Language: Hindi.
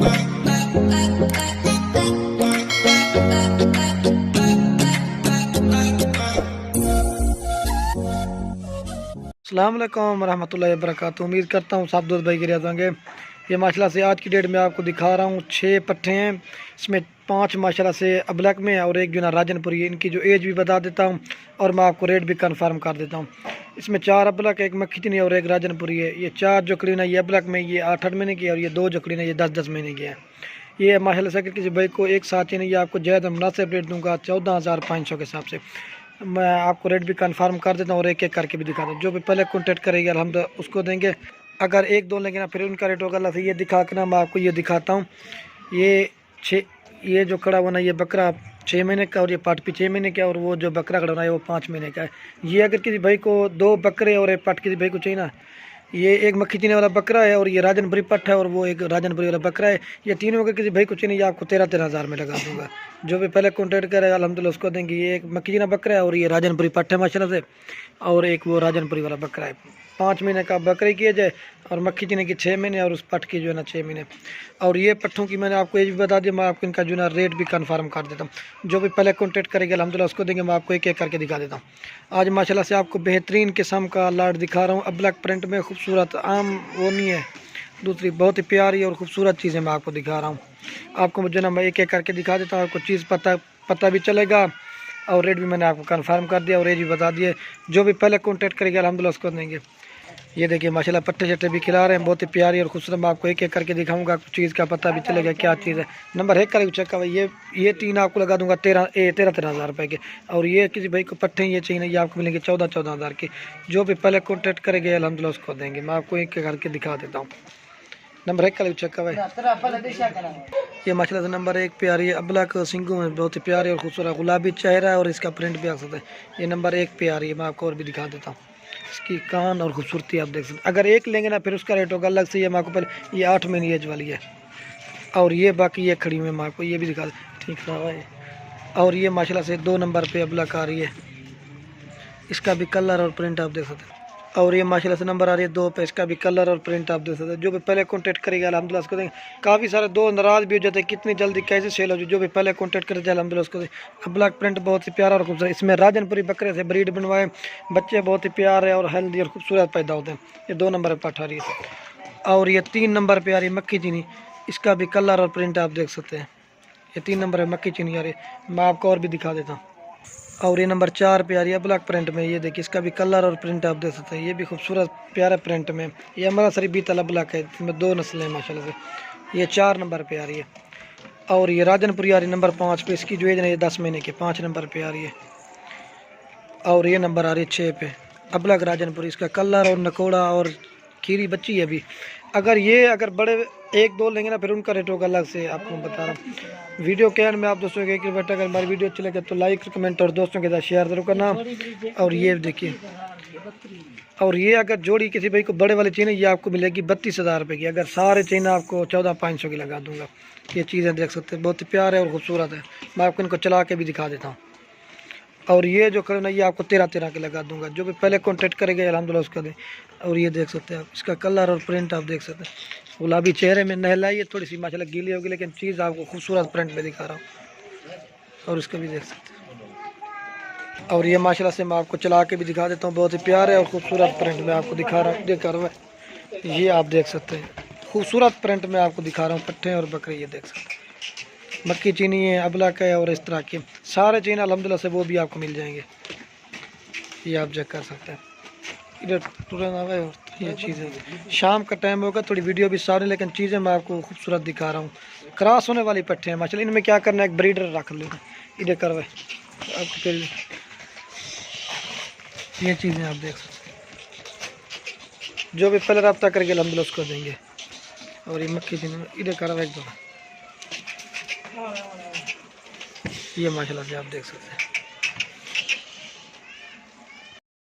अस्सलाम वालेकुम रहमतुल्लाहि वबरकातुहू। उम्मीद करता हूँ सब दोस्त भाई गिरियात होंगे। ये माशाल्लाह से आज की डेट में आपको दिखा रहा हूँ 6 पट्ठे हैं। इसमें 5 माशाल्लाह से अबलक में और एक जो ना राजनपुरी है। इनकी जो एज भी बता देता हूँ और मैं आपको रेट भी कंफर्म कर देता हूँ। इसमें 4 अबलक, एक मक्खी चीनी और एक राजनपुरी है। ये 4 जो करीना ये अबलक में ये 8-8 महीने की है और ये 2 जो करीना ये 10-10 महीने की है। ये माशाल्लाह से अगर किसी भाई को एक साथ चाहिए, ये आपको ज़्यादा मुनासिब रेट दूँगा 14,500 के हिसाब से। मैं आपको रेट भी कंफर्म कर देता हूँ और एक एक करके भी दिखा दूँ। जो भी पहले कॉन्टेक्ट करेगा हम तो उसको देंगे। अगर एक दो लेंगे ना फिर उनका रेट होगा अल्लाह से। ये दिखा के ना मैं आपको ये दिखाता हूँ। ये जो खड़ा हुआ ना ये बकरा 6 महीने का और ये पाट भी 6 महीने का और वो जो बकरा खड़ा हुआ है वो 5 महीने का है। ये अगर किसी भाई को 2 बकरे और एक पाट किसी भाई को चाहिए ना, ये एक मक्खी चीनी वाला बकरा है और ये राजनपुरी पट्ट है और वो एक राजनपुरी वाला बकरा है। ये तीनों अगर किसी भाई को चाहिए आपको 13-13 हज़ार में लगा दूंगा। जो भी पहले कॉन्टेक्ट करेगा अल्हम्दुलिल्लाह उसको देंगे। ये एक मक्खी चीना बकरा है और ये राजनपुरी पट्ट है माशाल्लाह से, और एक वो राजनपुरी वाला बकरा है। 5 महीने का बकरे की जाए और मक्खी चीनी की 6 महीने और उस पट्ट की जो है ना 6 महीने। और ये पट्ठों की मैंने आपको एज भी बता दिया। मैं आपको इनका जो है ना रेट भी कंफर्म कर देता हूँ। जो भी पहले कॉन्टेक्ट करेगा अल्हम्दुलिल्लाह उसको देंगे। मैं आपको एक एक करके दिखा देता हूँ। आज माशाल्लाह से आपको बेहतरीन किस्म का लाट दिखा रहा हूँ। अबलक प्रिंट में खूबसूरत, आम वो नहीं है, दूसरी बहुत ही प्यारी और ख़ूबसूरत चीज़ें मैं आपको दिखा रहा हूँ। आपको मुझे ना मैं एक एक करके दिखा देता हूँ। आपको चीज़ पता भी चलेगा और रेट भी मैंने आपको कंफर्म कर दिया और एज भी बता दिए। जो भी पहले कॉन्टेक्ट करेगा अल्हम्दुलिल्लाह उसको देंगे। ये देखिए माशाल्लाह पट्टे शट्टे भी खिला रहे हैं, बहुत ही प्यारी और खूबसूरत। मैं आपको एक एक करके दिखाऊंगा, आपको चीज़ का पता भी चलेगा क्या चीज़ है। नंबर 1 का चेक भाई, ये 3 आपको लगा दूंगा 13 हज़ार रुपये के। और ये किसी भाई को पट्टे ये चाहिए ये आपको मिलेंगे 14 हज़ार के। जो भी पहले कॉन्टेक्ट करेंगे अल्हम्दुलिल्लाह उसको देंगे। मैं आपको एक एक करके दिखा देता हूँ। नंबर 1 का चेक भाई, ये माशाल्लाह से नंबर 1 पे आ रही है। अबलक सिंगू में बहुत ही प्यारी और खूबसूरत गुलाबी चेहरा है और इसका प्रिंट भी आ सकता है। ये नंबर 1 पे आ रही है। मैं आपको और भी दिखा देता हूँ। इसकी कान और खूबसूरती आप देख सकते हैं। अगर एक लेंगे ना फिर उसका रेट होगा अलग से। ये मैं आपको पहले ये 8 महीने एज वाली है और ये बाकी ये खड़ी हुई है। मैं आपको ये भी दिखा दें, ठीक है। और ये माशाल्लाह से 2 नंबर पे अबलक आ रही है। इसका भी कलर और प्रिंट आप देख सकते हैं। और ये माशाल्लाह से नंबर आ रही है 2 पे। इसका भी कलर और प्रिंट आप देख सकते हैं। जो भी पहले कॉन्टेक्ट करेगा अल्हम्दुलिल्लाह उसको देंगे। काफ़ी सारे 2 नाराज़ भी हो जाते हैं, कितनी जल्दी कैसे सेल हो जाए। जो भी पहले कॉन्टेक्ट करते हैं अल्हम्दुलिल्लाह उसको देंगे। ब्लैक प्रिंट बहुत ही प्यारा और खूबसूरत। इसमें राजनपुरी बकरे से ब्रीड बनवाए, बच्चे बहुत ही प्यारे और हेल्दी और खूबसूरत पैदा होते हैं। ये 2 नंबर पर पट्ठ आ रही है। और ये 3 नंबर पर आ रही है मक्खी चीनी। इसका भी कलर और प्रिंट आप देख सकते हैं। ये 3 नंबर है मक्खी चीनी आ रही है। मैं आपको और भी दिखा देता हूँ। और ये नंबर 4 पे आ रही है ब्लैक प्रिंट में। ये देखिए इसका भी कलर और प्रिंट आप देख सकते हैं। ये भी खूबसूरत प्यारा प्रिंट में। ये हमारा सरी बीतला ब्लैक है। इसमें 2 नस्लें हैं माशाल्लाह से। ये 4 नंबर पे आ रही है। और ये राजनपुरी आ रही है नंबर 5 पे। इसकी जो एज है 10 महीने की, 5 नंबर पे आ रही है। और ये नंबर आ रही है 6 पे अबलक राजनपुरी। इसका कलर और नकोड़ा और खीरी बच्ची है अभी। अगर बड़े 1-2 लेंगे ना फिर उनका रेट होगा अलग से। आपको बता रहा हूँ। वीडियो के एंड में आप दोस्तों के एक रिक्वेस्ट, अगर हमारी वीडियो अच्छी लगे तो लाइक कमेंट और दोस्तों के साथ शेयर जरूर करना। और ये देखिए, और ये अगर जोड़ी किसी भाई को बड़े वाली चाहिए ये आपको मिलेगी 32,000 रुपये की। अगर सारे चाहिए आपको 14,500 की लगा दूंगा। ये चीज़ें देख सकते हैं, बहुत ही प्यारे और खूबसूरत है। मैं आपको इनको चला के भी दिखा देता हूँ। और ये जो खड़े ना ये आपको 13-13 के लगा दूंगा। जो भी पहले कॉन्टेक्ट करेंगे अल्हम्दुलिल्लाह उसका दे। और ये देख सकते हैं आप, इसका कलर और प्रिंट आप देख सकते हैं। गुलाबी चेहरे में नहलाई है, थोड़ी सी माशाल्लाह गीली होगी लेकिन चीज़ आपको खूबसूरत प्रिंट में दिखा रहा हूँ। और इसका भी देख सकते हैं। और ये माशाल्लाह से मैं आपको चला के भी दिखा देता हूँ। बहुत ही प्यारे और खूबसूरत प्रिंट में आपको दिखा रहा हूँ। ये आप देख सकते हैं, खूबसूरत प्रिंट में आपको दिखा रहा हूँ। पट्टे और बकरे ये देख सकते हैं। मक्खी चीनी है, अबलक है और इस तरह के सारे चीन अल्हम्दुलिल्लाह से वो भी आपको मिल जाएंगे। ये आप चेक कर सकते हैं। इधर तुरंत ये चीज़ें शाम का टाइम होगा, थोड़ी वीडियो भी सारी लेकिन चीज़ें मैं आपको खूबसूरत दिखा रहा हूँ। क्रॉस होने वाली पट्टे हैं माशाल्लाह। इनमें क्या करना है, एक ब्रीडर रख लो इधर करवाए आपको। फिर ये चीज़ें आप देख सकते हैं। जो भी पहले रब्ता करके अल्हम्दुलिल्लाह उसको देंगे। और ये मक्खी चीनी इधर करवाए एक दो। ये माशाल्लाह से आप देख सकते हैं।